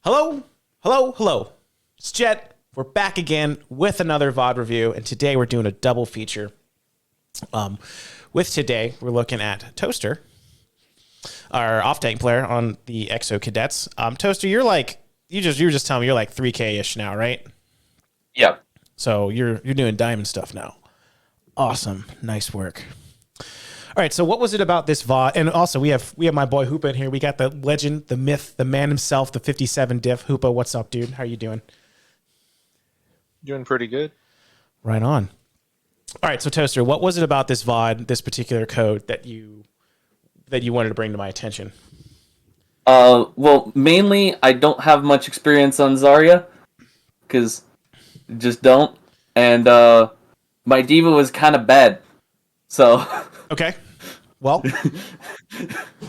Hello, hello, hello. It's Jet. We're back again with another VOD review, and today we're doing a double feature. With today, we're looking at Toaster, our off-tank player on the Exo Cadets. Toaster, you're like you were just telling me you're like 3K-ish now, right? Yeah. So you're doing diamond stuff now. Awesome, nice work. All right, so what was it about this VOD? And also, we have my boy Hoopa in here. We got the legend, the myth, the man himself, the 57 diff. Hoopa, what's up, dude? How you doing? Doing pretty good. Right on. All right, so Toaster, what was it about this VOD, this particular code that you wanted to bring to my attention? Well, mainly I don't have much experience on Zarya, because just don't, and my diva was kind of bad, so. Okay. Well,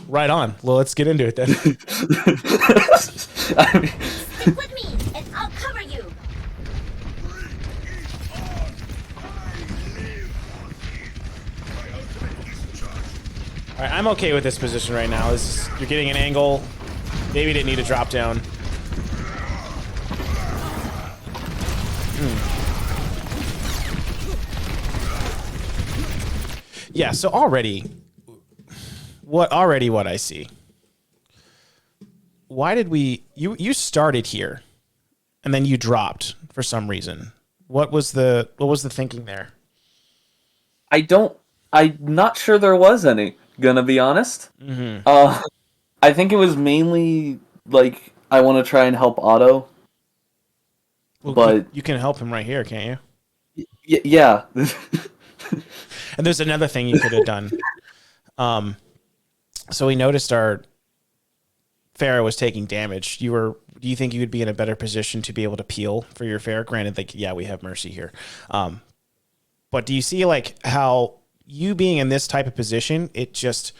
right on. Well, let's get into it then. Stick with me, and I'll cover you. All right, I'm okay with this position right now. You're getting an angle. Maybe didn't need a drop down. Yeah, so already what I see. Why did you started here and then you dropped for some reason. What was the thinking there? I'm not sure there was any, gonna be honest. Mm-hmm. I think it was mainly like I want to try and help Otto. Well, but you can help him right here, can't you? Yeah. And there's another thing you could have done. So we noticed our Pharah was taking damage. Do you think you would be in a better position to be able to peel for your Pharah? Granted, like, yeah, we have Mercy here. But do you see like how you being in this type of position, it just,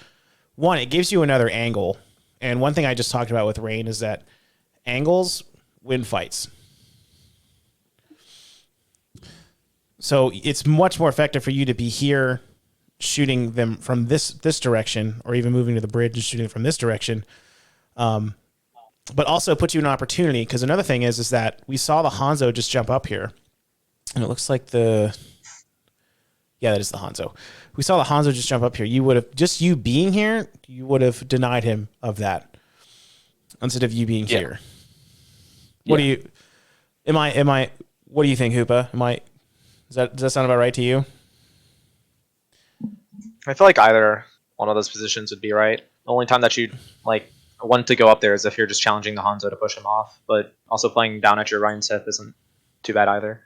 one, it gives you another angle. And one thing I just talked about with Rain is that angles win fights. So it's much more effective for you to be here shooting them from this direction, or even moving to the bridge and shooting from this direction. But also puts you in an opportunity, because another thing is that we saw the Hanzo just jump up here. And it looks like yeah, that is the Hanzo. We saw the Hanzo just jump up here. You would have, just you being here, you would have denied him of that instead of you being here. What do you think, Hoopa? Does that sound about right to you? I feel like either one of those positions would be right. The only time that you'd like want to go up there is if you're just challenging the Hanzo to push him off, but also playing down at your Ryan Seth isn't too bad either.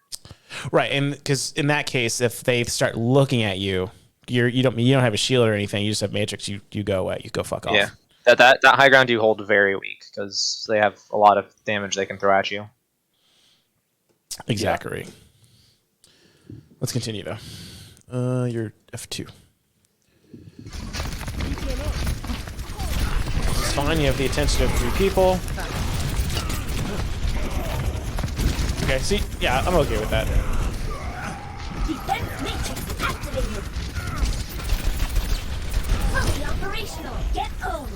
Right, and because in that case, if they start looking at you, you don't have a shield or anything. You just have Matrix. You go away. You go fuck off. Yeah, that high ground you hold very weak because they have a lot of damage they can throw at you. Exactly. Yeah. Let's continue though. You're F2. It's fine. You have the attention of 3 people. Okay. See, yeah, I'm okay with that. Defense matrix activated. Fully operational. Get owned.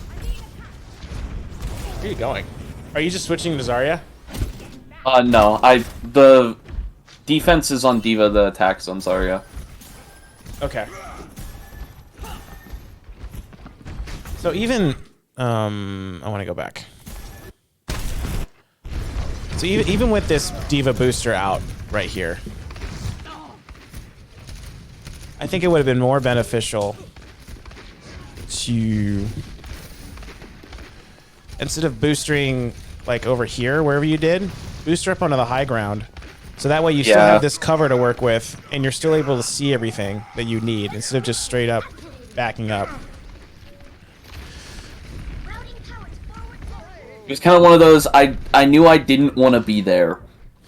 Where are you going? Are you just switching to Zarya? No. The defense is on Diva, the attack's on Zarya. Okay. So even I want to go back. So even with this Diva booster out right here, I think it would have been more beneficial to, instead of boostering like over here wherever you did, booster up onto the high ground. So that way you still have this cover to work with, and you're still able to see everything that you need instead of just straight up backing up. It was kind of one of those, I knew I didn't want to be there.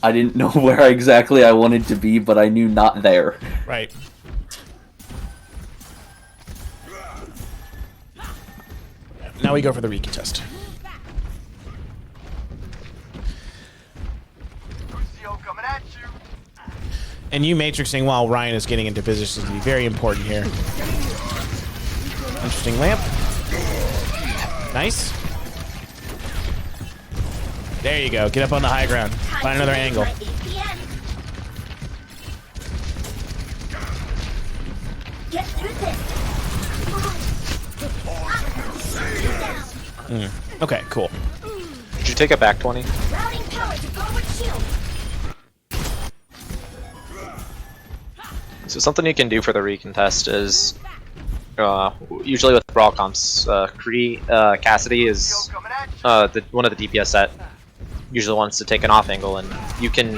I didn't know where exactly I wanted to be, but I knew not there. Right. Now we go for the Riki test. And you matrixing while Ryan is getting into positions to be very important here. Interesting lamp. Nice. There you go. Get up on the high ground. Find another angle. My APM. Get through this. Okay, cool. Did you take it back 20? Routing power to forward shield. So something you can do for the recontest is, usually with brawl comps, Cassidy is one of the DPS that usually wants to take an off angle, and you can,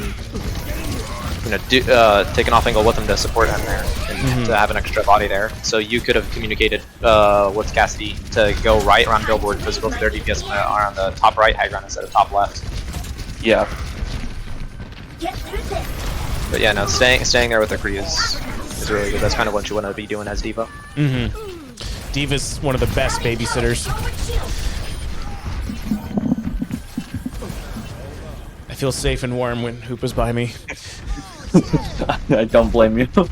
take an off angle with him to support him there and to have an extra body there. So you could have communicated with Cassidy to go right around Billboard because both of their DPS are on the top right high ground instead of top left. Yeah. Get through this. But yeah, no, staying there with the Kree is really good. That's kind of what you want to be doing as Diva. Diva's one of the best babysitters. Forward shield. I feel safe and warm when Hoopa's by me. I don't blame you. All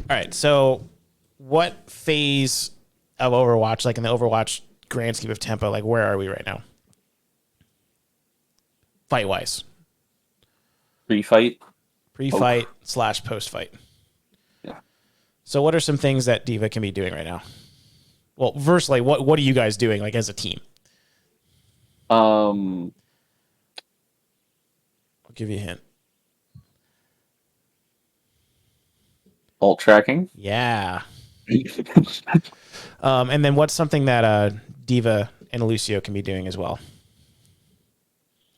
right, so what phase of Overwatch, like in the Overwatch grand scheme of tempo, like where are we right now? Fight-wise. Pre-fight. Pre-fight / post-fight. Yeah. So what are some things that Diva can be doing right now? Well, firstly, what are you guys doing, like, as a team? Um, I'll give you a hint. Ult tracking. Yeah. And then what's something that Diva and Lucio can be doing as well?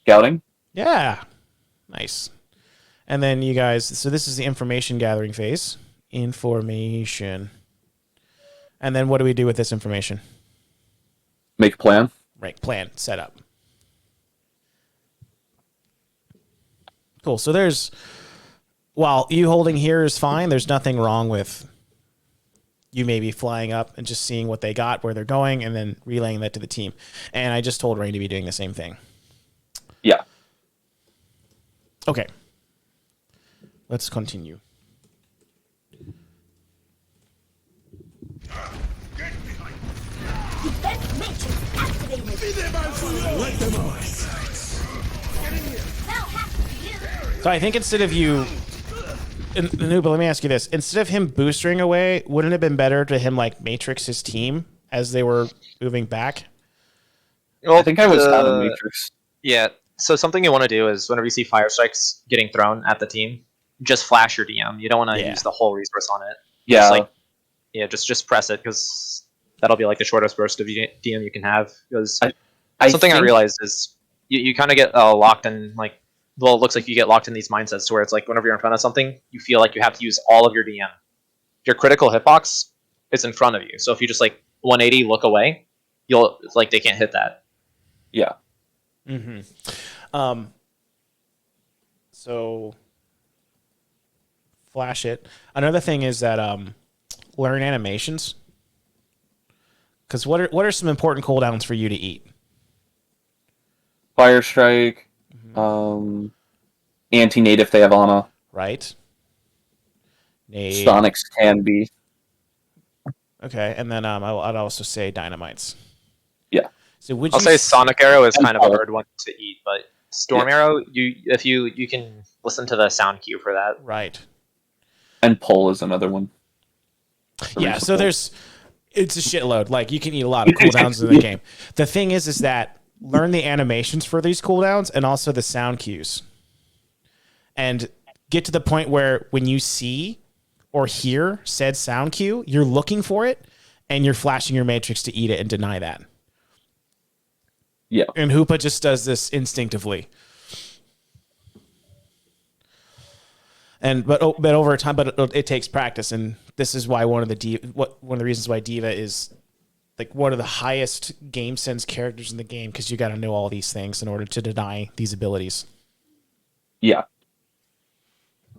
Scouting. Yeah. Nice. And then you guys, so this is the information gathering phase. Information. And then what do we do with this information? Make a plan. Right, plan, set up. Cool. So there's, while you holding here is fine, there's nothing wrong with you maybe flying up and just seeing what they got, where they're going, and then relaying that to the team. And I just told Rain to be doing the same thing. Yeah. Okay. Let's continue. Defense matrix activated. Now happens to you. So I think instead of you, but let me ask you this: instead of him boostering away, wouldn't it have been better to him like matrix his team as they were moving back? Well, I think I was out of Matrix. Yeah. So something you want to do is whenever you see fire strikes getting thrown at the team, just flash your DM. You don't want to Yeah. use the whole resource on it. Yeah. Just press it because that'll be like the shortest burst of DM you can have. Because I something I think- realized is you kind of get locked in like, well, it looks like you get locked in these mindsets to where it's like whenever you're in front of something, you feel like you have to use all of your DM. Your critical hitbox is in front of you, so if you just like 180 look away, you'll like they can't hit that. Yeah. Mm-hmm. So flash it. Another thing is that learn animations. Because what are some important cooldowns for you to eat? Fire strike. Anti-nade if they have Ana. Right. Nade. Sonics can be. Okay, and then I'd also say dynamites. Yeah. So would I'll you say Sonic Arrow is And kind of a Pulse. hard one to eat, but Storm Arrow, if you can listen to the sound cue for that. Right. And Pull is another one. Yeah, so it's a shitload. Like you can eat a lot of cooldowns in the game. The thing is that learn the animations for these cooldowns and also the sound cues. And get to the point where when you see or hear said sound cue, you're looking for it and you're flashing your matrix to eat it and deny that. Yeah. And Hoopa just does this instinctively. But over time, it takes practice, and this is why one of the reasons why Diva is like one of the highest game sense characters in the game, because you got to know all these things in order to deny these abilities. Yeah.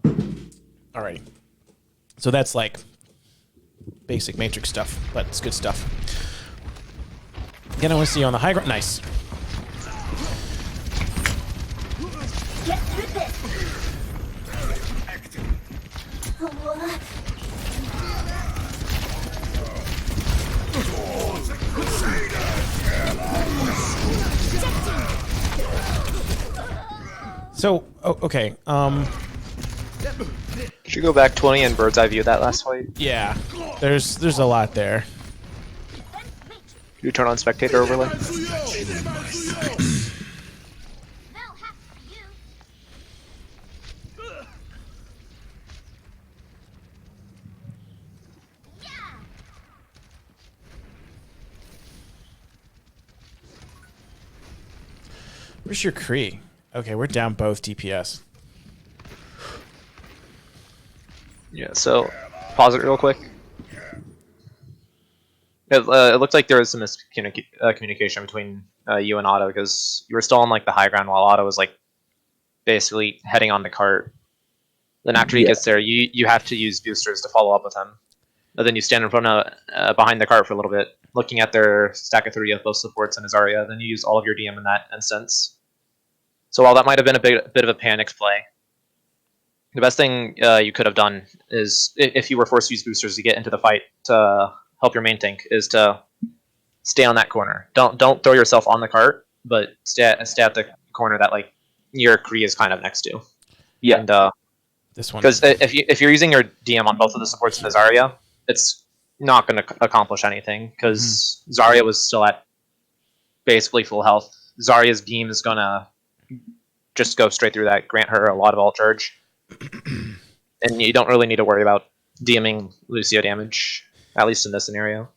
Alrighty, so that's like basic Matrix stuff, but it's good stuff. Again, I want to see you on the high ground. Nice. Get through this. What? So, okay. Should go back 20 and bird's eye view that last fight. Yeah. There's a lot there. You turn on spectator overlay. Now has to be you. Yeah. Where's your Kree? Okay, we're down both DPS. Yeah, so pause it real quick. It looked like there was some miscommunication between you and Otto because you were still on like the high ground while Otto was like basically heading on the cart. Then after he gets there, you have to use boosters to follow up with him. And then you stand in front of behind the cart for a little bit, looking at their stack of 3 of both supports and his Zarya. Then you use all of your DM in that instance. So while that might have been a bit of a panicked play, the best thing you could have done is, if you were forced to use boosters to get into the fight to help your main tank, is to stay on that corner. Don't throw yourself on the cart, but stay at the corner that like your Kree is kind of next to. Yeah. And This one. because if you're using your DM on both of the supports in the Zarya, it's not going to accomplish anything because Zarya was still at basically full health. Zarya's beam is going to just go straight through that, grant her a lot of ult charge. And you don't really need to worry about DMing Lucio damage, at least in this scenario.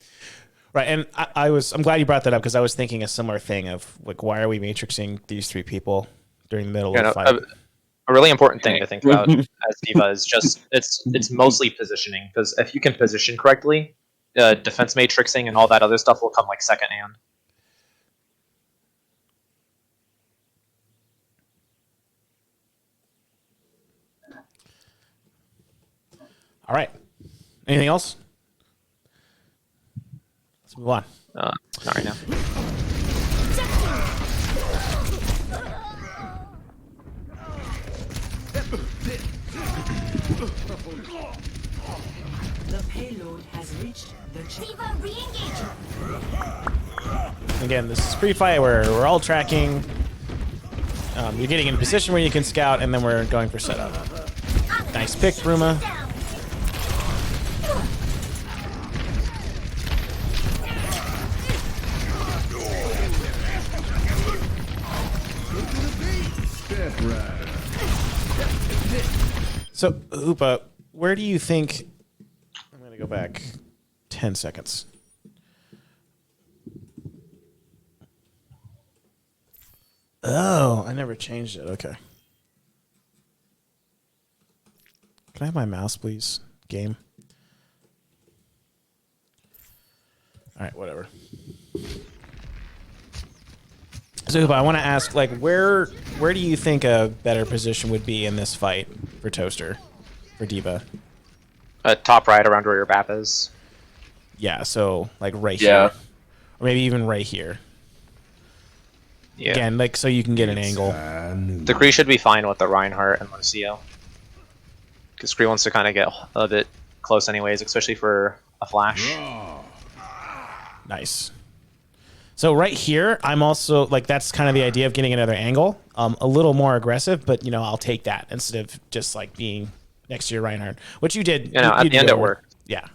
Right, and I'm glad you brought that up because I was thinking a similar thing of like, why are we matrixing these 3 people during the middle of the fight? A really important thing to think about as D.Va is just it's mostly positioning, because if you can position correctly, defense matrixing and all that other stuff will come like second hand. All right. Anything else? Let's move on. Not right now. The payload has reached the chip. D.Va re-engaging. Again, this is pre-fight where we're all tracking. You're getting in a position where you can scout, and then we're going for setup. Nice pick, Bruma. Down. So, Hoopa, where do you think... I'm going to go back 10 seconds. Oh, I never changed it. Okay. Can I have my mouse, please? Game. All right, whatever. So, Hoopa, I want to ask, like, where do you think a better position would be in this fight for Toaster, for D.Va? Top right around where your BAP is. Yeah, so, like, right Yeah. here. Or maybe even right here. Yeah. Again, like, so you can get an angle. The Kree should be fine with the Reinhardt and Lucio. Because Kree wants to kind of get a bit close anyways, especially for a flash. Nice. So right here, I'm also, like, that's kind of the idea of getting another angle. A little more aggressive, but, you know, I'll take that instead of just, like, being next to your Reinhardt. Which you did. You know, at did the end go it over. worked. Yeah.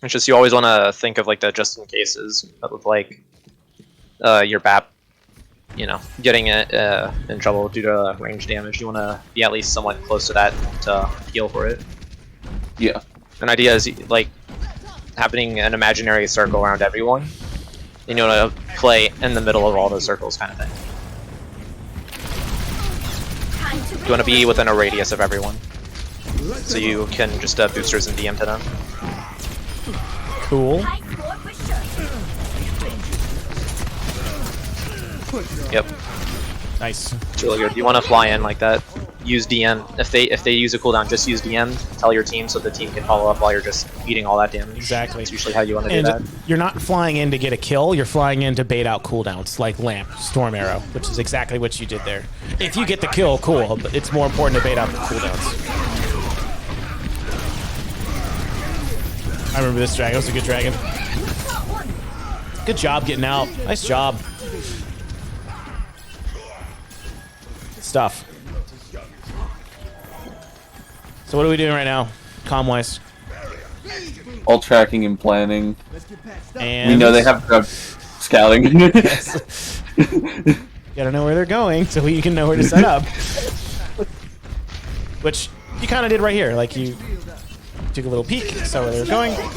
It's just you always want to think of like the just in cases of like your BAP, you know, getting it in trouble due to range damage. You want to be at least somewhat close to that to heal for it. Yeah. An idea is like happening an imaginary circle around everyone, and you want to play in the middle of all those circles, kind of thing. Time to You want to be within a radius of everyone, so you can just boosters and DM to them. Cool. high score for sure. Yep, Nice. it's really good. You want to fly in like that. Use DM. If they use a cooldown, just use DM. Tell your team so the team can follow up while you're just eating all that damage. Exactly. That's usually how you want to do And that. you're not flying in to get a kill. You're flying in to bait out cooldowns, like Lamp, Storm Arrow, which is exactly what you did there. If you get the kill, cool, but it's more important to bait out the cooldowns. I remember this dragon. It was a good dragon. Good job getting out. Nice job. stuff. So what are we doing right now, comm-wise? All tracking and planning. And We know they have scouting. gotta know where they're going so you can know where to set up. Which you kind of did right here. Like you took a little peek, saw where they were going. Time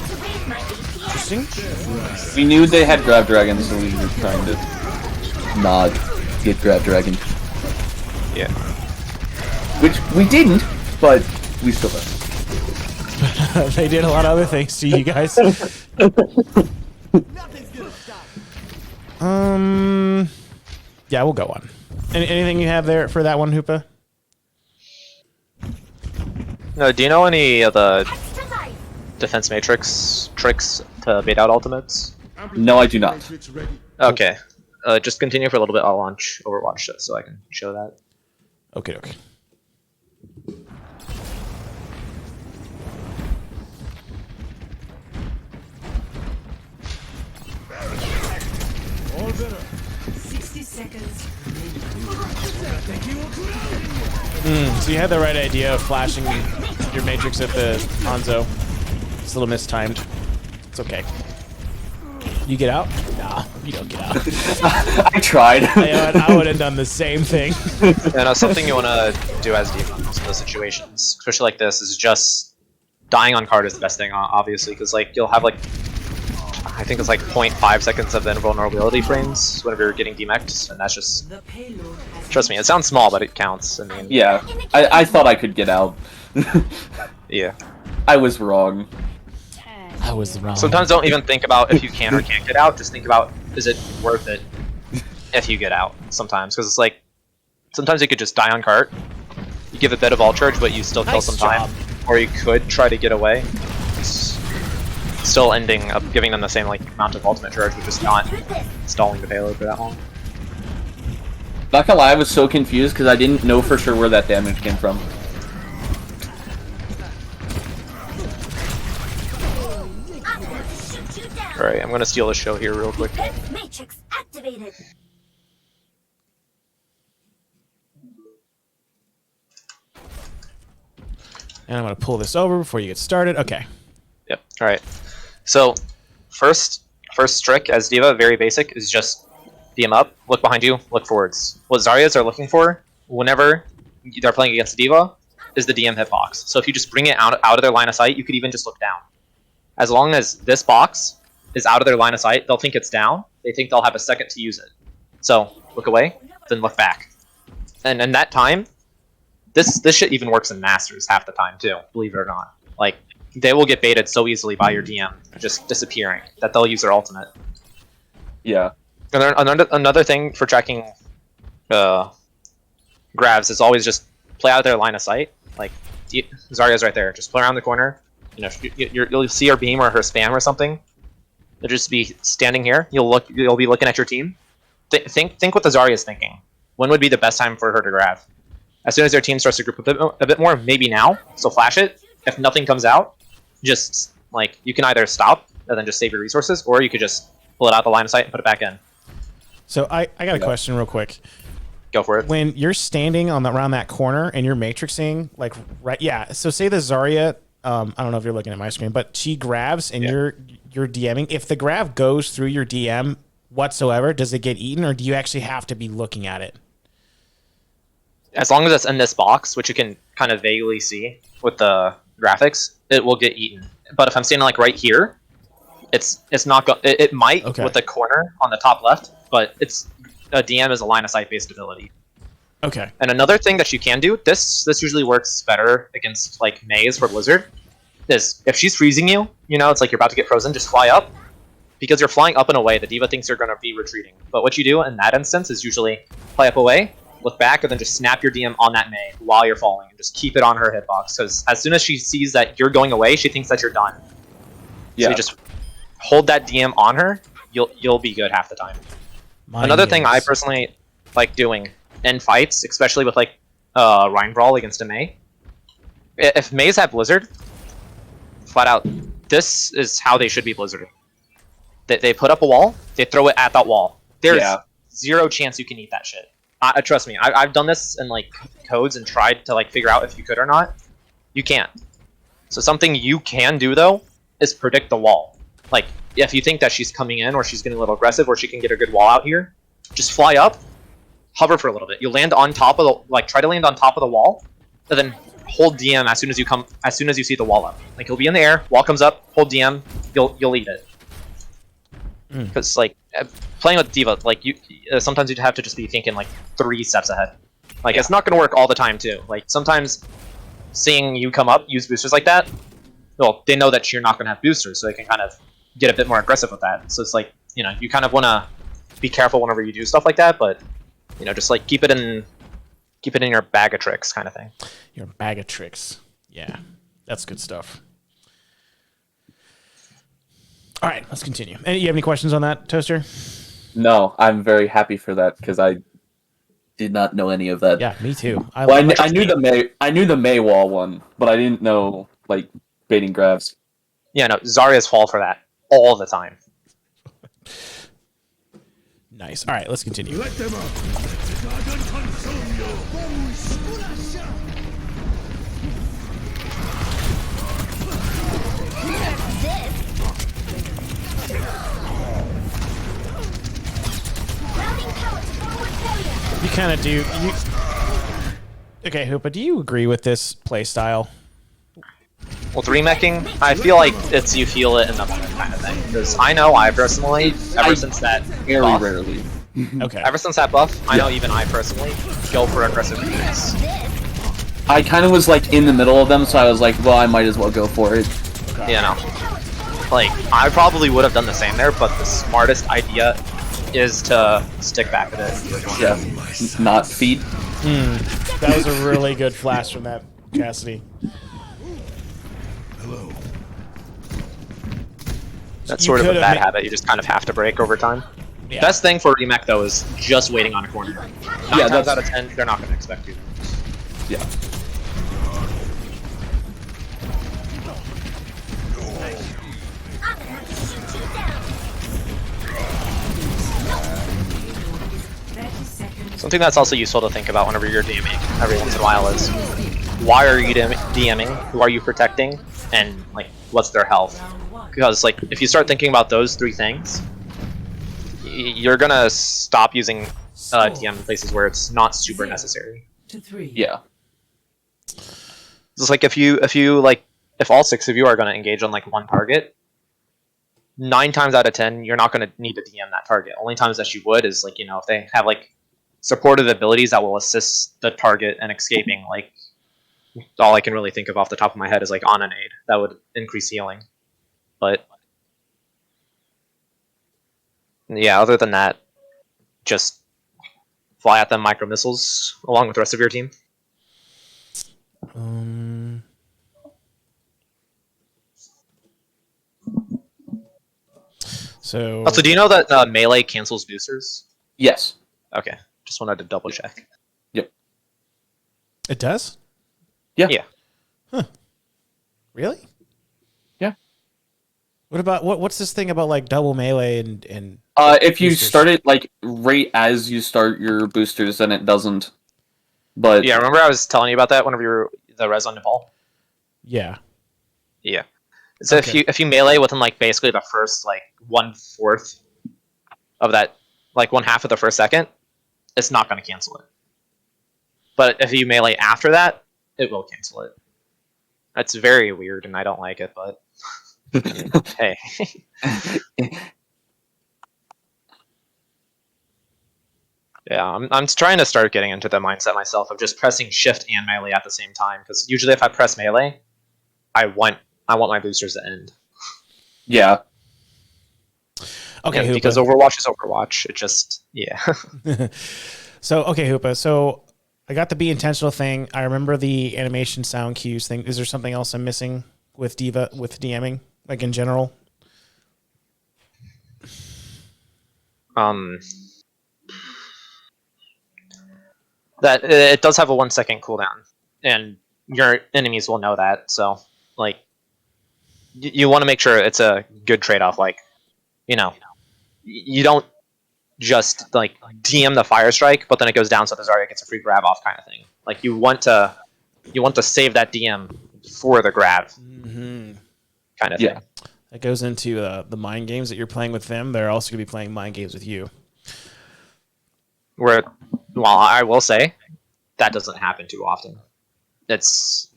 to raise my APM. Interesting. We knew they had Grab Dragon, so we were trying to not get Grab Dragon. Yeah. Which we didn't, but we still did. They did a lot of other things to you guys. Yeah, we'll go on. Anything you have there for that one, Hoopa? No, do you know any of the Extra life. defense matrix tricks to bait out ultimates? No, I do not. Okay. Just continue for a little bit. I'll launch Overwatch so I can show that. Okay, okay. All better. 60 seconds. So you had the right idea of flashing your matrix at the Hanzo. It's a little mistimed. It's okay. You get out? Nah, you don't get out. I tried. I would have done the same thing. And something you want to do as demon in those situations, especially like this, is just dying on card is the best thing, obviously, because like you'll have like I think it's like 0.5 seconds of invulnerability frames whenever you're getting demeched, and that's just The payload has trust me, it sounds small, but it counts. I mean, Yeah, I thought I could get out. yeah. I was wrong. I was wrong. Sometimes don't even think about if you can or can't get out. Just think about, is it worth it if you get out? Sometimes, because it's like sometimes you could just die on cart. You give a bit of all charge, but you still kill Nice some time, job. or you could try to get away. It's still ending up giving them the same like amount of ultimate charge, which is not stalling the payload for that long. Not gonna lie, I was so confused because I didn't know for sure where that damage came from. I'm going to shoot you down. All right, I'm gonna steal the show here real quick. Defense matrix activated. And I'm going to pull this over before you get started. Okay. Yep. All right. So first trick as Diva, very basic, is just DM up, look behind you, look forwards. What Zaryas are looking for whenever they're playing against a Diva is the DM hitbox. So if you just bring it out of their line of sight, you could even just look down. As long as this box is out of their line of sight, they'll think it's down. They think they'll have a second to use it. So look away, then look back. And in that time, this shit even works in Masters half the time too, believe it or not. Like, they will get baited so easily by your DM just disappearing that they'll use their ultimate. Yeah. Another thing for tracking grabs is always just play out of their line of sight. Like, Zarya's right there. Just play around the corner. You know, you'll see her beam or her spam or something. You'll just be standing here. You'll be looking at your team. Think what the Zarya is thinking. When would be the best time for her to grab? As soon as their team starts to group a bit more, maybe now. So flash it. If nothing comes out, just like you can either stop and then just save your resources, or you could just pull it out the line of sight and put it back in. So I got a question real quick. Go for it. When you're standing around that corner and you're matrixing, like right, yeah. So say the Zarya, I don't know if you're looking at my screen, but she grabs and you're DMing. If the grab goes through your DM whatsoever, does it get eaten, or do you actually have to be looking at it? As long as it's in this box, which you can kind of vaguely see with the graphics, it will get eaten. But if I'm standing like right here, it's not it might with the corner on the top left, but it's a DM is a line of sight based ability. Okay. And another thing that you can do, this usually works better against like Maze for Blizzard, is if she's freezing you, you know, it's like you're about to get frozen, just fly up. Because you're flying up and away, the Diva thinks you're going to be retreating. But what you do in that instance is usually fly up away, look back, and then just snap your DM on that Mei while you're falling, and just keep it on her hitbox. Because as soon as she sees that you're going away, she thinks that you're done. Yeah. So you just hold that DM on her, you'll be good half the time. Another thing I personally like doing in fights, especially with like Rhine Brawl against a Mei, if Meis have Blizzard, flat out, this is how they should be Blizzarded. They put up a wall, they throw it at that wall. There's zero chance you can eat that shit. Trust me, I've done this in like codes and tried to like figure out if you could or not. You can't. So something you can do though is predict the wall. Like if you think that she's coming in or she's getting a little aggressive or she can get a good wall out here, just fly up, hover for a little bit. You land on top of the try to land on top of the wall, and then hold DM as soon as you see the wall up. Like you'll be in the air, wall comes up, hold DM, you'll eat it. Because like playing with D.Va, like you sometimes you'd have to just be thinking like 3 steps ahead. Like it's not gonna work all the time too. Like sometimes seeing you come up, use boosters like that, well, they know that you're not gonna have boosters, so they can kind of get a bit more aggressive with that. So it's like, you know, you kind of wanna be careful whenever you do stuff like that, but you know, just like keep it in your bag of tricks kind of thing. Your bag of tricks. Yeah. That's good stuff. All right, let's continue. You have any questions on that, Toaster? No, I'm very happy for that because I did not know any of that. Yeah, me too. Well, I knew the May wall one, but I didn't know like baiting grabs. Yeah, no, Zarya's fall for that all the time. Nice. All right, let's continue. Let them up. Let the dragon consume you. Routing power to forward failure. You kind of do. Okay, Hoopa, do you agree with this play style? With remeching, I feel like it's you feel it in the moment kind of thing. Because I know I personally, ever since that Very buff, rarely. Okay. ever since that buff, I know even I personally go for aggressive remakes. I kind of was like in the middle of them, so I was like, well, I might as well go for it. You know, like I probably would have done the same there, but the smartest idea is to stick back with it. Yeah, not feed. That was a really good flash from that, Cassidy. Hello. That's You sort of a could've bad ma- habit you just kind of have to break over time. Yeah. Best thing for remech though is just waiting on a corner. 9 Yeah, times that's- out of 10, they're not going to expect you. Yeah. I'm gonna have to shoot you down. 30 seconds. Something that's also useful to think about whenever you're DMing every once in a while is why are you DMing? Who are you protecting? And like what's their health? Round 1. Because like if you start thinking about those 3 things, you're gonna stop using DM in places where it's not super necessary. To 3. Yeah. Just like if all 6 of you are gonna engage on like one target, 9 times out of 10 you're not gonna need to DM that target. Only times that you would is like, you know, if they have like supportive abilities that will assist the target in escaping. Like all I can really think of off the top of my head is like on an aid that would increase healing. But yeah, other than that, just fly at them micro missiles along with the rest of your team. So Also, do you know that melee cancels boosters? Yes. Okay, just wanted to double check. Yep. it does? Yeah. Yeah. Really? Yeah. What about what's this thing about like double melee and If you Boosters. start it like right as you start your boosters, then it doesn't. But Yeah, remember I was telling you about that whenever you were the res on Nepal? yeah. Yeah. So Okay. if you melee within like basically the first like 1/4 of that, like 1/2 of the first second, it's not going to cancel it. But if you melee after that, it will cancel it. That's very weird, and I don't like it. But hey, yeah, I'm trying to start getting into the mindset myself of just pressing shift and melee at the same time. Because usually if I press melee, I want my boosters to end. yeah. Okay, Yeah, Hoopa. because Overwatch is Overwatch. It just So okay, Hoopa. So I got the be intentional thing. I remember the animation sound cues thing. Is there something else I'm missing with D.Va with DMing, like in general? That it does have a 1-second cooldown, and your enemies will know that. So like, you want to make sure it's a good trade-off. Like, you know, you don't just like DM the fire strike, but then it goes down so the Zarya gets a free grab off kind of thing. Like you want to save that DM for the grab kind of thing. That goes into the mind games that you're playing with them. They're also going to be playing mind games with you. Where, well, I will say that doesn't happen too often. It's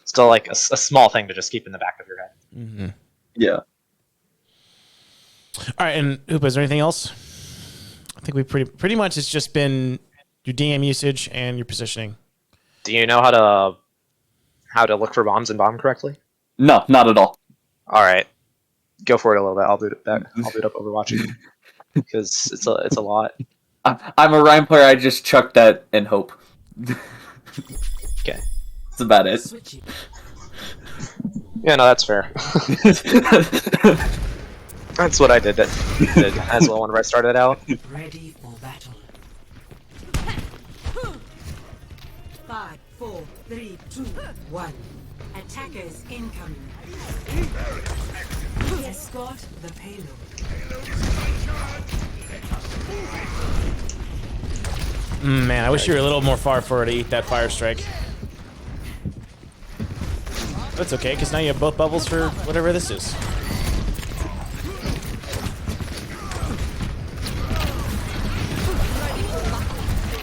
still like a small thing to just keep in the back of your head. Mm-hmm. Yeah. All right, and Hoopa, is there anything else? I think we pretty much it's just been your DM usage and your positioning. Do you know how to look for bombs and bomb correctly? No, not at all. All right, go for it a little bit. I'll boot it back. I'll boot up Overwatch because it's a lot. I'm a Rhyme player. I just chucked that and hope. Okay. That's about it. Switching. Yeah, no, that's fair. That's what I did as well whenever I started out. Ready for battle. 5, 4, 3, 2, 1. Attackers incoming. Escort the payload. Man, I wish you were a little more far forward to eat that fire strike. That's okay, because now you have both bubbles for whatever this is.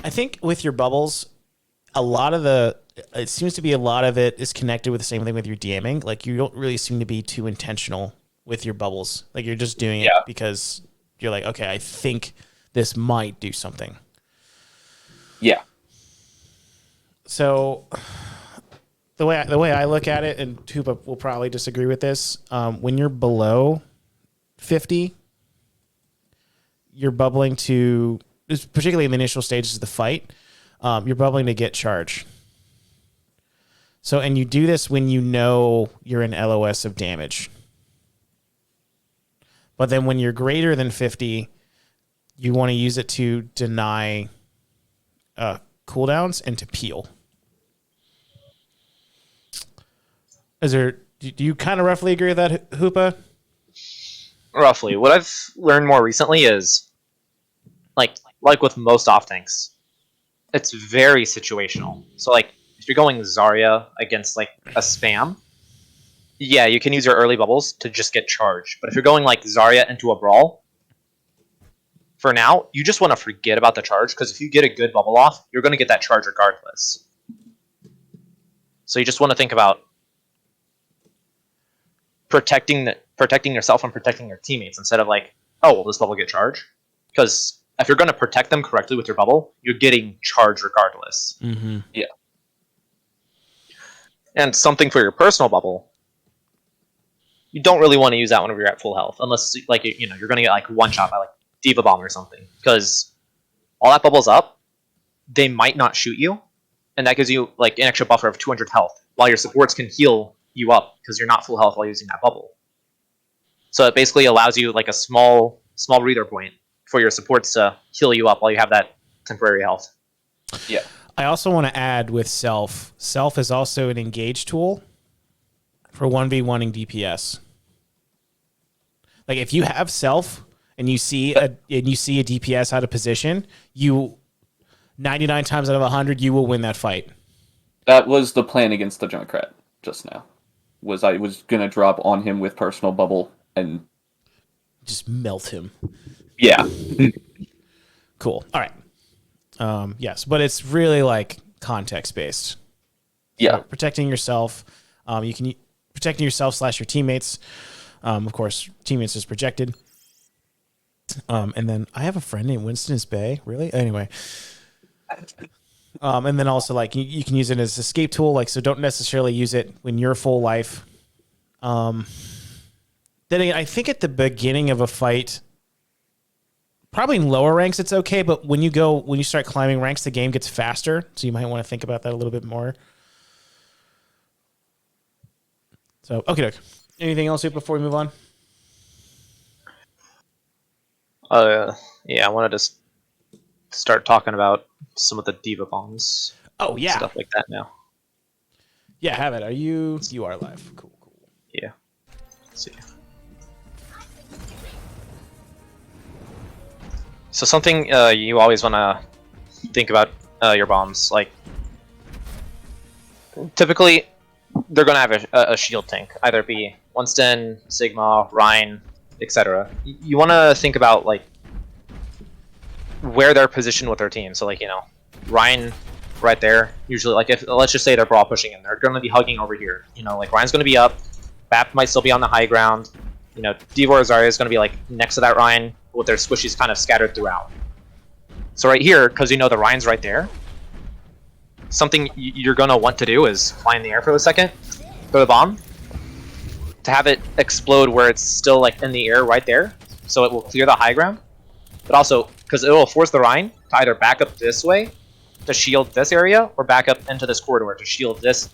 I think with your bubbles, it seems to be a lot of it is connected with the same thing with your DMing. Like you don't really seem to be too intentional with your bubbles. Like you're just doing it because you're like, okay, I think this might do something. Yeah. So the way I look at it, and Tupa will probably disagree with this, when you're below 50, you're bubbling to, particularly in the initial stages of the fight, you're bubbling to get charge. So, and you do this when you know you're in LOS of damage. But then when you're greater than 50, you want to use it to deny cooldowns and to peel. Do you kind of roughly agree with that, Hoopa? Roughly. What I've learned more recently is, like with most off tanks, it's very situational. So like if you're going Zarya against like a spam, yeah, you can use your early bubbles to just get charged. But if you're going like Zarya into a brawl, for now, you just want to forget about the charge, because if you get a good bubble off, you're going to get that charge regardless. So you just want to think about protecting yourself and protecting your teammates instead of like, oh, will this bubble get charged? Because if you're going to protect them correctly with your bubble, you're getting charged regardless. Mm-hmm. Yeah. And something for your personal bubble, you don't really want to use that whenever you're at full health, unless like you're going to get like one shot by like Diva Bomb or something, because all that bubbles up, they might not shoot you, and that gives you like an extra buffer of 200 health, while your supports can heal you up because you're not full health while using that bubble. So it basically allows you like a small breather point for your supports to heal you up while you have that temporary health. Yeah. I also want to add with Self. Self is also an engage tool for 1v1ing DPS. Like if you have Self and you see a DPS out of position, you 99 times out of 100 you will win that fight. That was the plan against the Junkrat just now. I was gonna drop on him with personal bubble and Just melt him. yeah. Cool. All right. Yes, but it's really like context based. Yeah. So protecting yourself. You can protecting yourself / your teammates. Of course, teammates is projected. And then I have a friend named Winston Bay. Really? Anyway. And then also like you can use it as an escape tool. Like, so don't necessarily use it when you're full life. Then again, I think at the beginning of a fight, probably in lower ranks, it's okay. But when you start climbing ranks, the game gets faster. So you might want to think about that a little bit more. So, okay, doke. Anything else here before we move on? Yeah, I wanted to start talking about some of the Diva Bombs. Oh, yeah. Stuff like that now. Yeah, have it. You are live. Cool. Yeah. Let's see. So something you always want to think about your bombs. Like, typically, they're going to have a shield tank. Either it be Winston, Sigma, Ryan, etc. You want to think about, like, where they're positioned with their team. So, like, you know, Ryan right there. Usually, like, if let's just say they're brawl pushing in, they're going to be hugging over here. You know, like, Ryan's going to be up. Bap might still be on the high ground. You know, Divor Zarya is going to be, like, next to that Ryan with their squishies kind of scattered throughout. So right here, because you know the Ryan's right there, something you're going to want to do is fly in the air for a second, throw the bomb, to have it explode where it's still, like, in the air right there, so it will clear the high ground. But also, because it will force the Rhine to either back up this way to shield this area, or back up into this corridor to shield this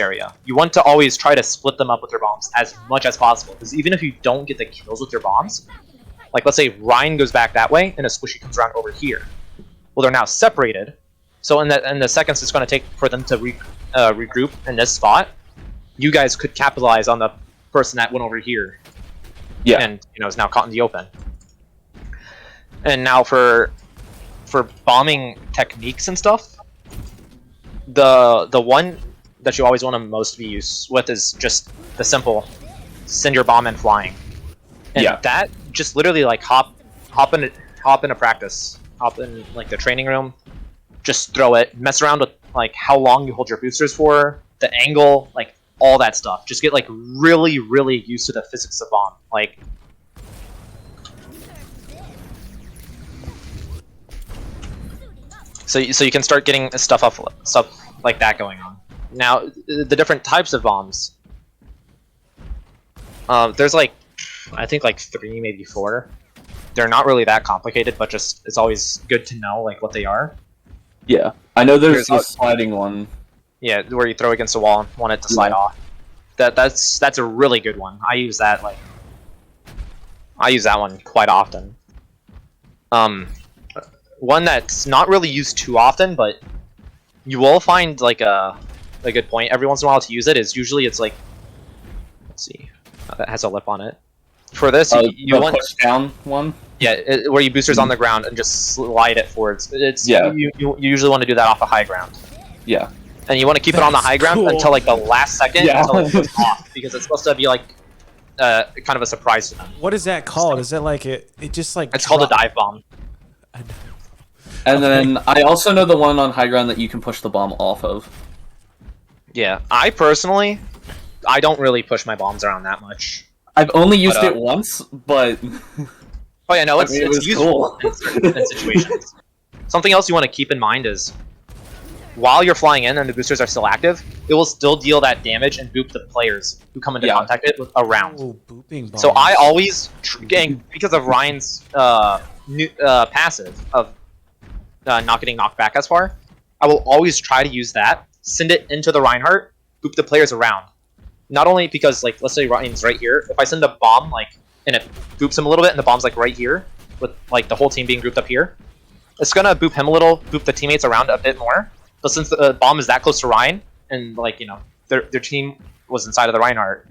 area. You want to always try to split them up with your bombs as much as possible, because even if you don't get the kills with your bombs, like let's say Rhine goes back that way and a squishy comes around over here. Well, they're now separated, so in the seconds it's going to take for them to regroup in this spot, you guys could capitalize on the person that went over here. Yeah. And you know is now caught in the open. And now for bombing techniques and stuff, the one that you always want to most be used with is just the simple send your bomb in flying. And that just literally like hop in a practice, hop in like the training room, just throw it, mess around with like how long you hold your boosters for, the angle, like all that stuff. Just get like really used to the physics of bomb. Like so you can start getting stuff like that going on. Now the different types of bombs. There's like I think like 3, maybe 4. They're not really that complicated, but just it's always good to know like what they are. Yeah, I know there's a sliding one. Yeah, where you throw against the wall and want it to slide off. That's a really good one. I use that one quite often. One that's not really used too often, but you will find like a good point every once in a while to use it is usually it's like, let's see, that has a lip on it. For this, you want push down one. Yeah, where you boosters on the ground and just slide it forwards. You usually want to do that off the high ground. Yeah. And you want to keep it on the high ground until like the last second until it goes off, because it's supposed to be like kind of a surprise to them. What is that called? Is it like it just like it's called a dive bomb. And then I also know the one on high ground that you can push the bomb off of. Yeah, I personally, I don't really push my bombs around that much. I've only used it once, but oh yeah, no, it's was useful in situations. Something else you want to keep in mind is while you're flying in and the boosters are still active, it will still deal that damage and boop the players who come into contact it with around. Oh, booping bombs. So I always, because of Ryan's passive of not getting knocked back as far, I will always try to use that, send it into the Reinhardt, boop the players around. Not only because, like, let's say Ryan's right here, if I send a bomb, like, and it boops him a little bit, and the bomb's, like, right here, with, like, the whole team being grouped up here, it's gonna boop him a little, boop the teammates around a bit more. But since the bomb is that close to Ryan, and, like, you know, their team was inside of the Reinhardt,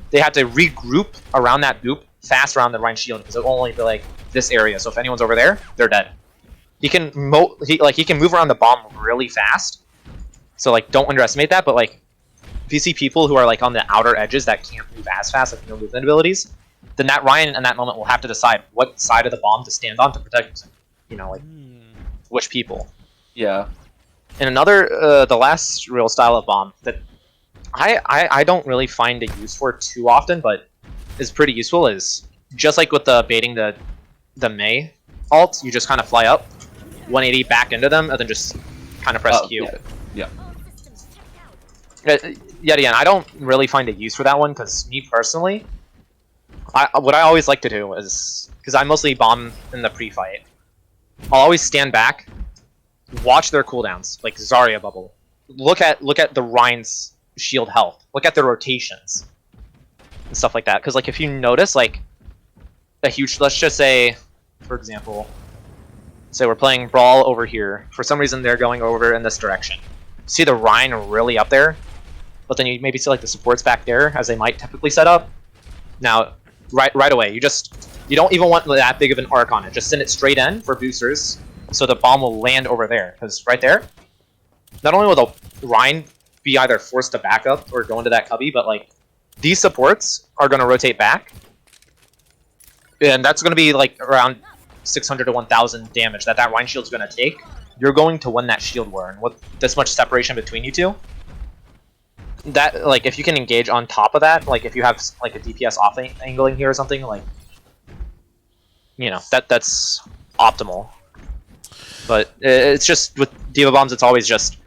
they had to regroup around that boop fast around the Ryan shield, because it will only be, like, this area. So if anyone's over there, they're dead. He can he can move around the bomb really fast. So, like, don't underestimate that, but, like, if you see people who are like on the outer edges that can't move as fast, like no movement abilities, then that Ryan in that moment will have to decide what side of the bomb to stand on to protect, you know, like which people. Yeah. And another, the last real style of bomb that I don't really find a use for too often, but is pretty useful is just like with the baiting the Mei ult, you just kind of fly up, 180 back into them, and then just kind of press Q. Yeah. Yet again, I don't really find a use for that one, because me personally, what I always like to do is, because I mostly bomb in the pre-fight, I'll always stand back, watch their cooldowns, like Zarya bubble, look at the Ryan's shield health, look at their rotations, and stuff like that. Because like if you notice like a huge, let's just say, for example, say we're playing Brawl over here, for some reason they're going over in this direction. See the Ryan really up there, but then you maybe see like the supports back there as they might typically set up. Now, right away, you just You don't even want that big of an arc on it. Just send it straight in for boosters, so the bomb will land over there. Because right there, not only will the Rhine be either forced to back up or go into that cubby, but like these supports are going to rotate back, and that's going to be like around 600 to 1,000 damage that Rhine shield's going to take. You're going to win that shield war, and with this much separation between you two, that like if you can engage on top of that, like if you have like a DPS off angling here or something, like that's optimal. But it's just with Diva Bombs, it's always just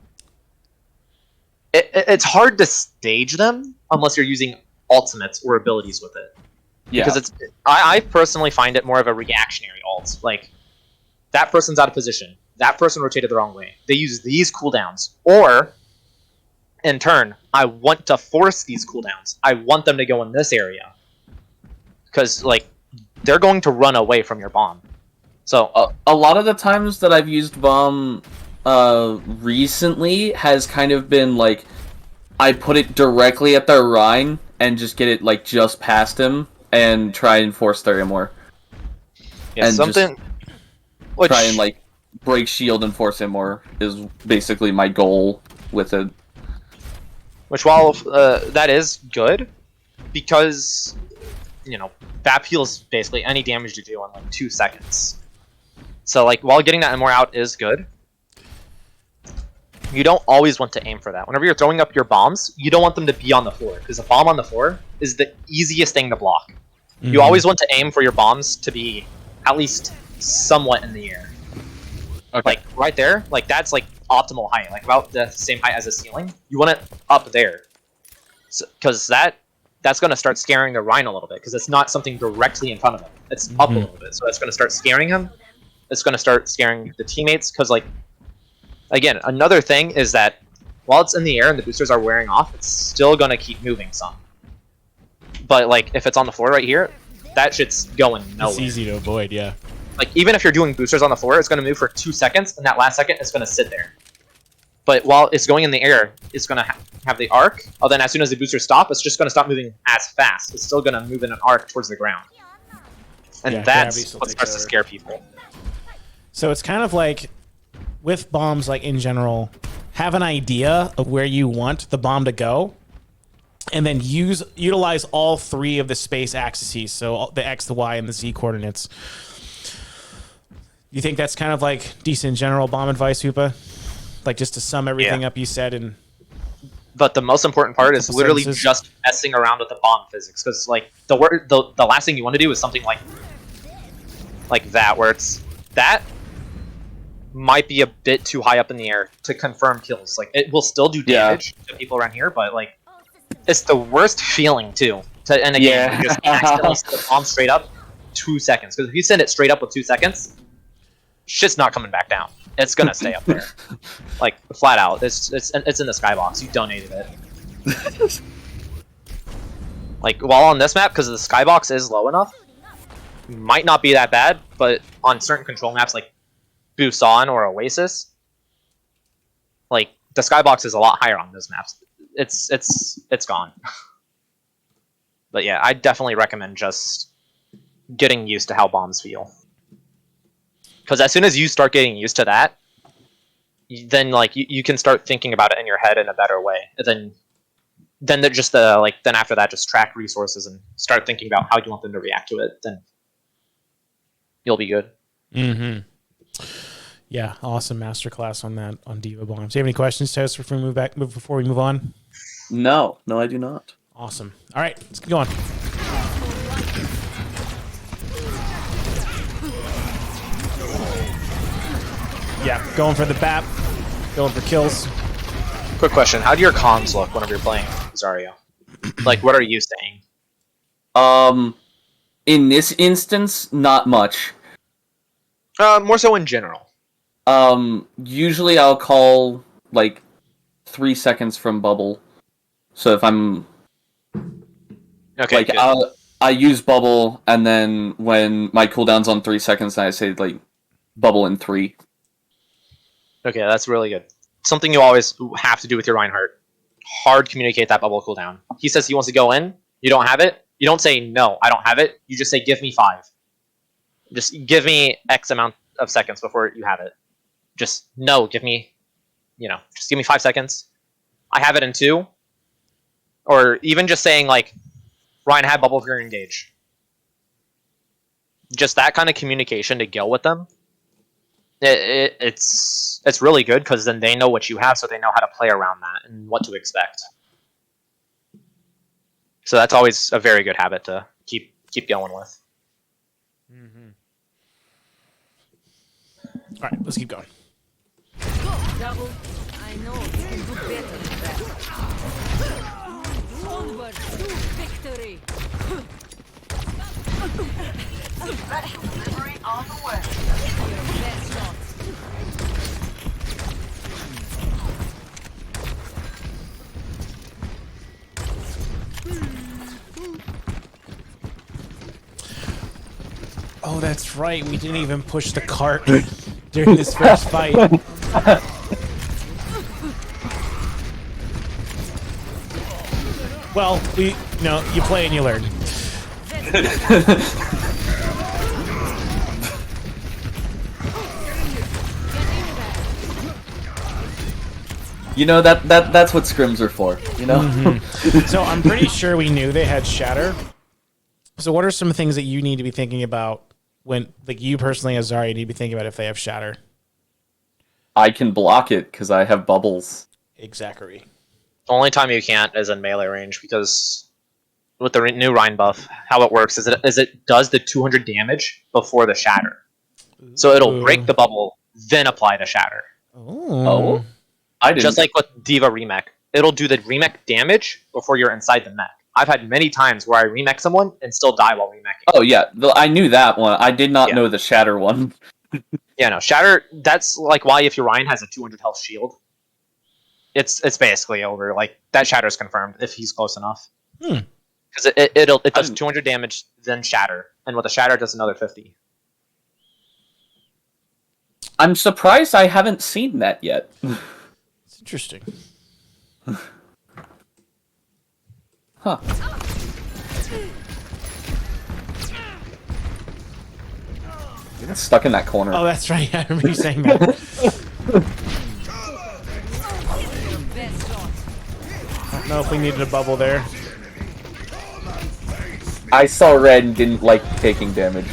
it's hard to stage them unless you're using ultimates or abilities with it. Yeah. Because I personally find it more of a reactionary ult. Like that person's out of position. That person rotated the wrong way. They use these cooldowns. Or, in turn, I want to force these cooldowns. I want them to go in this area. Because, like, they're going to run away from your bomb. So, a lot of the times that I've used bomb recently has kind of been like I put it directly at their Rhine and just get it like just past him and try and force their more. yeah, and something... Which, Try and like break shield and force him more is basically my goal with it. which, while that is good, because, that heals basically any damage you do in like 2 seconds. So, like, while getting that more out is good, you don't always want to aim for that. Whenever you're throwing up your bombs, you don't want them to be on the floor, because a bomb on the floor is the easiest thing to block. Mm-hmm. You always want to aim for your bombs to be at least somewhat in the air. Okay. Like, right there, like, that's, like, optimal height, like, about the same height as the ceiling. You want it up there. Because that's going to start scaring the Rhine a little bit, because it's not something directly in front of him. It's up a little bit, so that's going to start scaring him. It's going to start scaring the teammates, because, like, again, another thing is that while it's in the air and the boosters are wearing off, it's still going to keep moving some. But, like, if it's on the floor right here, that shit's going nowhere. It's easy to avoid, yeah. Like, even if you're doing boosters on the floor, it's going to move for 2 seconds, and that last second, it's going to sit there. But while it's going in the air, it's going to have the arc. Oh, then as soon as the boosters stop, it's just going to stop moving as fast. It's still going to move in an arc towards the ground. And Yeah, that's gravity what still starts to takes scare people. So it's kind of like, with bombs, like in general, have an idea of where you want the bomb to go, and then utilize all 3 of the space axes, so the X, the Y, and the Z coordinates. You think that's kind of like decent general bomb advice, Hoopa? Like, just to sum everything up you said in... But the most important part is literally sentences? just messing around with the bomb physics, because like the last thing you want to do is something like that, where it's that might be a bit too high up in the air to confirm kills. Like, it will still do damage to people around here, but like it's the worst feeling too to end a game where you just accidentally send the bomb straight up 2 seconds. Because if you send it straight up with 2 seconds, shit's not coming back down. It's gonna stay up there, like flat out. It's in the skybox. You donated it. Like, while on this map, because the skybox is low enough, might not be that bad. But on certain control maps like Busan or Oasis, like the skybox is a lot higher on those maps. It's gone. But yeah, I definitely recommend just getting used to how bombs feel. Because as soon as you start getting used to that, then like you can start thinking about it in your head in a better way. And then after that, just track resources and start thinking about how you want them to react to it. Then you'll be good. Mm-hmm. Yeah, awesome masterclass on that, on Diva Bombs. Do you have any questions, Toast, before we move on? No, I do not. Awesome. All right, let's get going. Yeah, going for the BAP, going for kills. Quick question: how do your comms look whenever you're playing Zarya? Like, what are you saying? In this instance, not much. More so in general. Usually I'll call like 3 seconds from bubble. So if I'm Okay, like, good. I use bubble, and then when my cooldown's on 3 seconds, I say like bubble in 3. Okay, that's really good. Something you always have to do with your Reinhardt. Hard communicate that bubble cooldown. He says he wants to go in. You don't have it. You don't say, no, I don't have it. You just say, give me 5. Just give me X amount of seconds before you have it. Just no, give me, just give me 5 seconds. I have it in 2. Or even just saying like, Ryan, have bubble here engage. Just that kind of communication to go with them. It's really good because then they know what you have, so they know how to play around that and what to expect. So that's always a very good habit to keep going with. All right, let's keep going. Double. I know you can do better than that. Onward to victory. Delivery on the way. Your best shot. Oh, that's right. We didn't even push the cart during this first fight. Well, you play and you learn. That's what scrims are for, So I'm pretty sure we knew they had shatter. So what are some things that you need to be thinking about when, like, you personally as Zarya need to be thinking about if they have shatter? I can block it because I have bubbles. Exactly. The only time you can't is in melee range because with the new Rhine buff, how it works is it does the 200 damage before the shatter. So it'll break the bubble, then apply the shatter. Oh? I didn't. Just like with Diva Remech. It'll do the Remech damage before you're inside the mech. I've had many times where I remech someone and still die while remeching. Oh yeah, I knew that one. I did not know the shatter one. Yeah, no, shatter. That's like why if your Ryan has a 200 health shield, it's basically over. Like that shatter's confirmed if he's close enough. Because it does 200 damage, then shatter, and with a shatter it does another 50. I'm surprised I haven't seen that yet. It's interesting. Huh. You're stuck in that corner. Oh, that's right. I remember you saying that. I don't know if we needed a bubble there. I saw red and didn't like taking damage.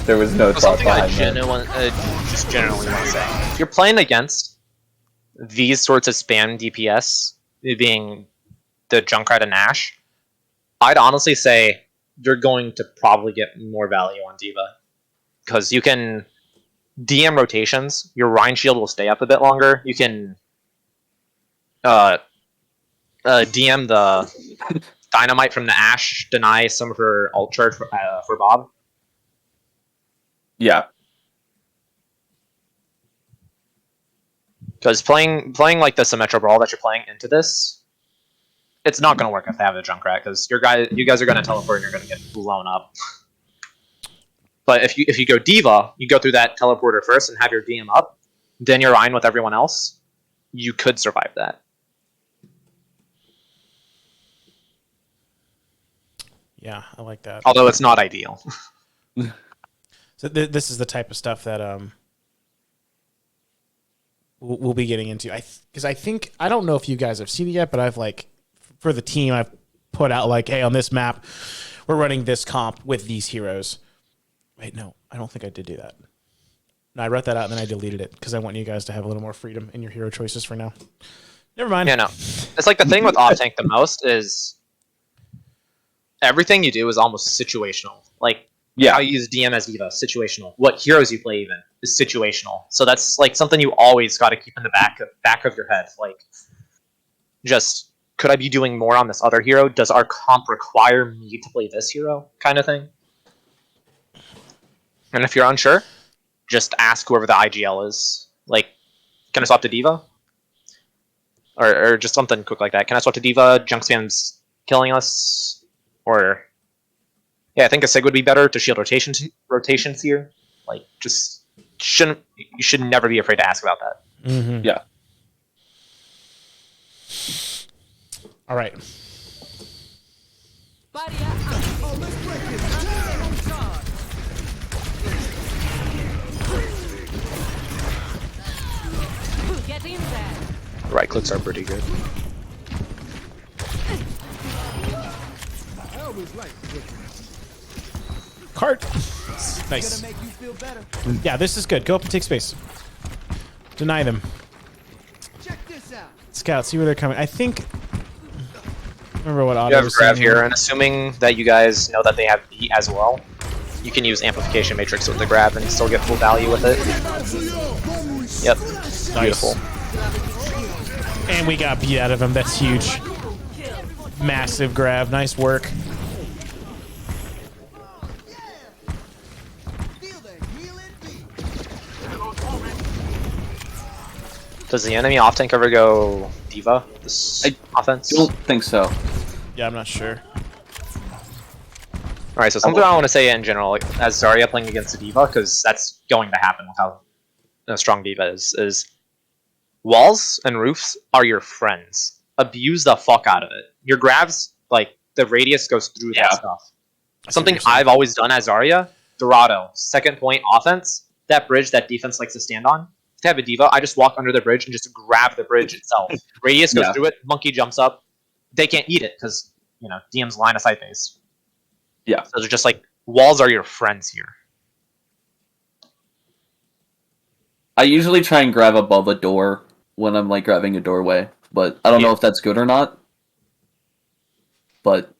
There was no thought Something I behind that. just generally want to say. If you're playing against these sorts of spam DPS, being the Junkrat and Ash, I'd honestly say you're going to probably get more value on Diva. Because you can DM rotations, your Rhine shield will stay up a bit longer. You can DM the Dynamite from the Ash, deny some of her ult charge for Bob. Yeah. Because playing like the Symmetra Brawl that you're playing into this, it's not going to work if they have the Junkrat, because you guys are going to teleport and you're going to get blown up. But if you go Diva, you go through that teleporter first and have your DM up, then you're Rhine with everyone else, you could survive that. Yeah, I like that. Although it's not ideal. So this is the type of stuff that we'll be getting into. Because I think, I don't know if you guys have seen it yet, but I've for the team, I've put out like, hey, on this map, we're running this comp with these heroes. Wait, no, I don't think I did do that. No, I wrote that out and then I deleted it because I want you guys to have a little more freedom in your hero choices for now. Never mind. Yeah, no. It's like the thing with off tank the most is everything you do is almost situational. Like, how you use DM as Diva, situational. What heroes you play even is situational. So that's like something you always got to keep in the back of your head. Like, just, could I be doing more on this other hero? Does our comp require me to play this hero? Kind of thing. And if you're unsure, just ask whoever the IGL is. Like, can I swap to Diva? Or just something quick like that. Can I swap to Diva? Junk spam's killing us. Or, yeah, I think a Sig would be better to shield rotations here. Like, just you should never be afraid to ask about that. Mm-hmm. Yeah. All right. Seen that. Right clicks are pretty good. I always like Cart. Nice. make you feel better. Yeah, this is good. Go up and take space. Deny them. Check this out. Scout, see where they're coming. I think. Remember what You Otto have was grab saying here, and assuming that you guys know that they have beat as well, you can use amplification matrix with the grab and still get full value with it. Yep, beautiful. And we got beat out of him. That's huge. Massive grab. Nice work. Feel the healing beat. Does the enemy off tank ever go Diva this I offense? Don't think so. Yeah, I'm not sure. Alright, so something I want to say in general, like, as Zarya playing against a Diva, because that's going to happen with how strong Diva is walls and roofs are your friends. Abuse the fuck out of it. Your grabs, like, the radius goes through Yeah. that stuff. Something I've always done as Zarya, Dorado, second point offense, that bridge that defense likes to stand on. If they have a Diva, I just walk under the bridge and just grab the bridge itself. Radius goes Yeah. through it, monkey jumps up. They can't eat it, because, you know, DM's line of sight base. Yeah. So they're just like, walls are your friends here. I usually try and grab above a door when I'm like grabbing a doorway, but I don't know if that's good or not. But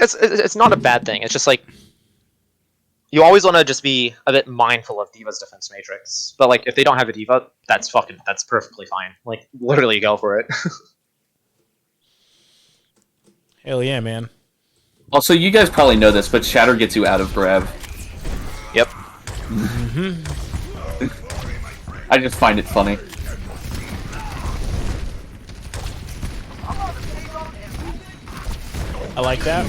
It's not a bad thing. It's just like, you always want to just be a bit mindful of Diva's defense matrix. But like, if they don't have a Diva, that's perfectly fine. Like, literally go for it. Hell yeah, man. also, you guys probably know this, but Shatter gets you out of grab. Yep. I just find it funny. I like that.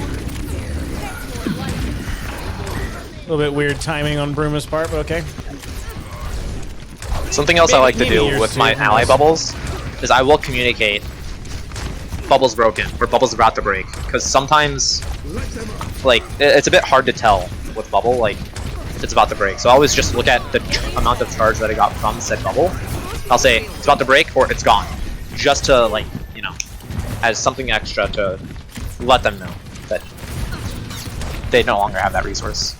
A little bit weird timing on Bruma's part, but okay. Something else I like to Maybe do yours with too, my who ally knows? bubbles is I will communicate bubbles broken or bubbles about to break, because sometimes like it's a bit hard to tell with bubble like if it's about to break. So I always just look at the amount of charge that I got from said bubble. I'll say it's about to break or it's gone, just to like, you know, as something extra to let them know that they no longer have that resource.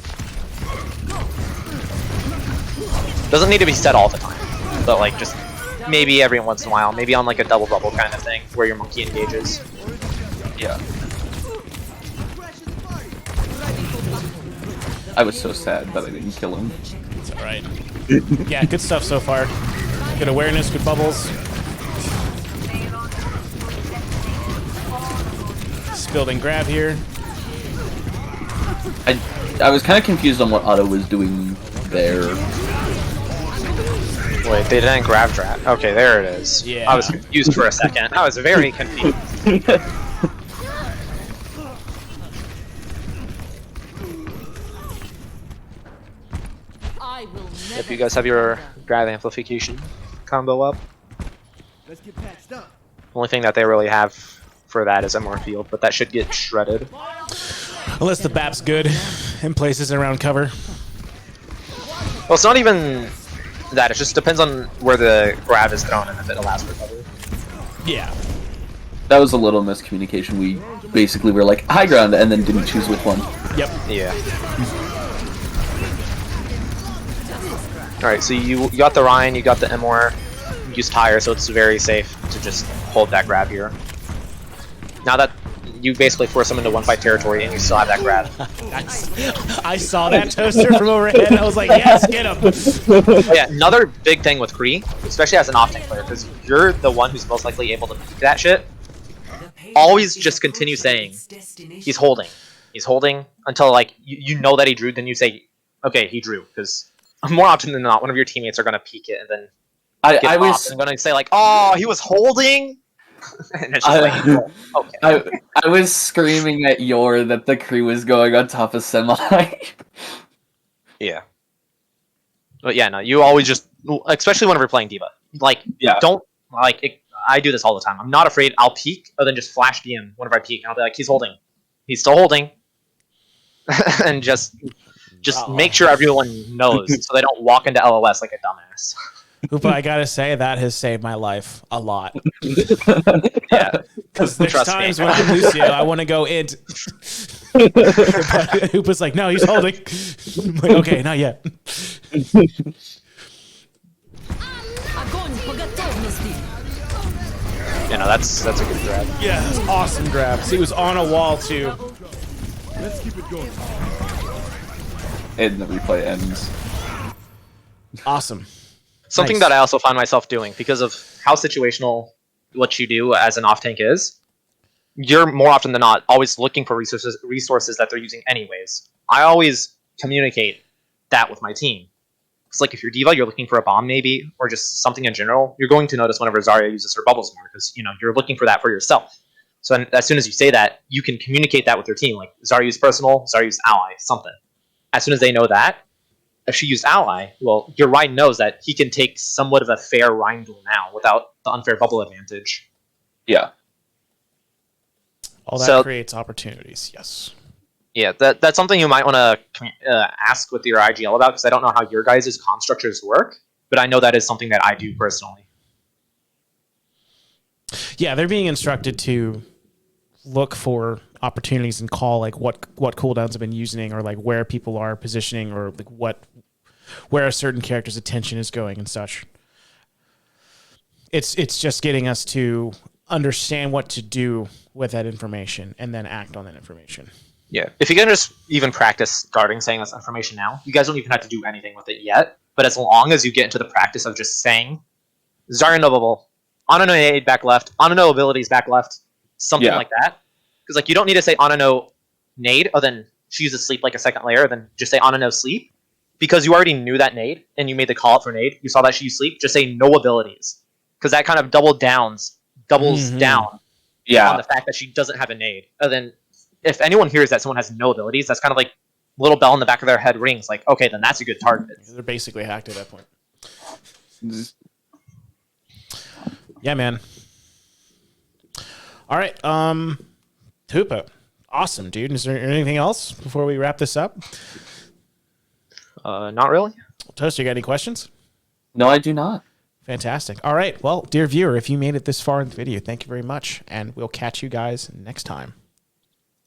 Doesn't need to be said all the time, but like just maybe every once in a while, maybe on like a double bubble kind of thing where your monkey engages. Yeah. I was so sad that I didn't kill him. It's alright. Yeah, good stuff so far. Good awareness, good bubbles. Just building grab here. I was kind of confused on what Otto was doing there. Wait, they didn't grab trap. Okay, there it is. Yeah. I was confused for a second. I was very confused. I will never. If you guys have your grab amplification combo up, Let's get patched up. only thing that they really have for that is MR field, but that should get shredded. Unless the BAP's good and places it around cover. Well, it's not even that. It just depends on where the grab is thrown and if it allows for cover. Yeah. That was a little miscommunication. We basically were like high ground and then didn't choose which one. Yep. Yeah. Alright, so you got the Ryan, you got the MR, you used Tire, so it's very safe to just hold that grab here. Now that you basically force them into one fight territory and you still have that grab. I saw that toaster from overhead and I was like, yes, get him. Oh, yeah, another big thing with Kree, especially as an off-tank player, because you're the one who's most likely able to peek that shit, always just continue saying, he's holding. He's holding until, like, you know that he drew, then you say, okay, he drew, because more often than not, one of your teammates are going to peek it and then I was going to say, like, oh, he was holding? And it's just like, okay. I was screaming at Yor that the Kree was going on top of Semi. Yeah. But yeah, no, you always just, especially whenever you're playing Diva, like, Yeah. don't, like, I do this all the time. I'm not afraid. I'll peek, or then just flash DM whenever I peek, and I'll be like, he's holding. He's still holding. And just make sure everyone knows, so they don't walk into LOS like a dumbass. Hoopa, I gotta say that has saved my life a lot. Yeah, Because there's Trust me. times when I'm Lucio, I want to go int. But Hoopa's like, no, he's holding. I'm like, okay, not yet. Огонь по готовности. that's a good grab. Yeah, that's awesome grabs. He was on a wall too. Let's keep it going. And the replay ends. Awesome. Something Nice. that I also find myself doing because of how situational what you do as an off tank is. You're more often than not always looking for resources that they're using anyways. I always communicate that with my team. It's like if you're Diva, you're looking for a bomb maybe, or just something in general, you're going to notice whenever Zarya uses her bubbles more because you're looking for that for yourself. So as soon as you say that, you can communicate that with your team. Like Zarya used personal, Zarya used ally, something. As soon as they know that, if she used ally, well, your Rhine knows that he can take somewhat of a fair Rhine duel now without the unfair bubble advantage. Yeah. All that So- creates opportunities. Yes. Yeah, that's something you might want to ask with your IGL about because I don't know how your guys' con structures work, but I know that is something that I do personally. Yeah, they're being instructed to look for opportunities and call like what cooldowns have been using or like where people are positioning or like where a certain character's attention is going and such. It's just getting us to understand what to do with that information and then act on that information. Yeah, if you can just even practice guarding saying this information now, you guys don't even have to do anything with it yet. But as long as you get into the practice of just saying, Zarya no bubble, on a no nade back left, on a no abilities back left, something Yeah. like that. Because like you don't need to say on a no nade, or then she uses sleep like a second layer, then just say on a no sleep. Because you already knew that nade, and you made the call out for nade, you saw that she used sleep, just say no abilities. Because that kind of doubles down on Yeah. the fact that she doesn't have a nade. And then if anyone hears that someone has no abilities, that's kind of like a little bell in the back of their head rings. Like, okay, then that's a good target. They're basically hacked at that point. Yeah, man. All right. Hoopa. Awesome, dude. Is there anything else before we wrap this up? Not really. Toast, you got any questions? No, I do not. Fantastic. All right. Well, dear viewer, if you made it this far in the video, thank you very much. And we'll catch you guys next time.